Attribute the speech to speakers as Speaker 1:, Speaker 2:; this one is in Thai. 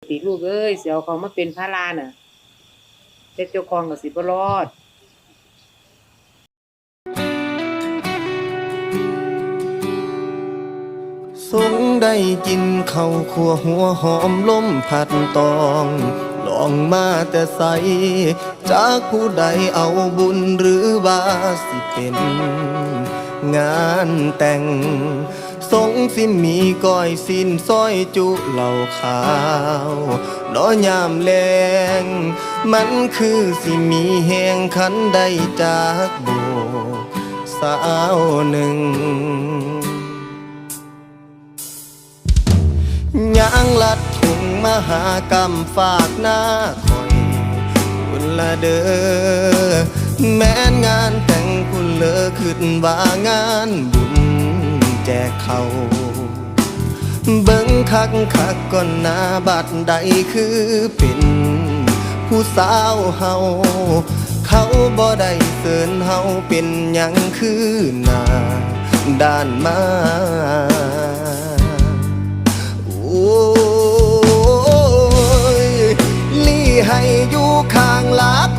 Speaker 1: ติลูกเอ้ยเสียวเขามาเป็นภาระน่ะแต่เจ้าของก็สิบ่รอด
Speaker 2: สงได้กินข้าวคั่วหัวหอมลมผัดตองลองมาแต่ใสจากผู้ใดเอาบุญหรือว่าสิเป็นงานแต่งสงสิมีก้อยสิ้นซอยจุเหล่าขาวน้อยามแลงมันคือสิมีแหงขันได้จากโบสาวหนึ่งยางลัดถุงมหากรรมฝากหน้าคอยคุณละเด้อแม้นงานแต่งคุณเลอขึ้นว่างานบุญแจกเขาเบิ่งคักก่อนหน้าบัดใดคือเป็นผู้สาวเฮาเขาบ่ได้เสินเฮาเป็นหยังคือหน้าด้านมาโอ้ยลี่ให้อยู่ข้างหลัก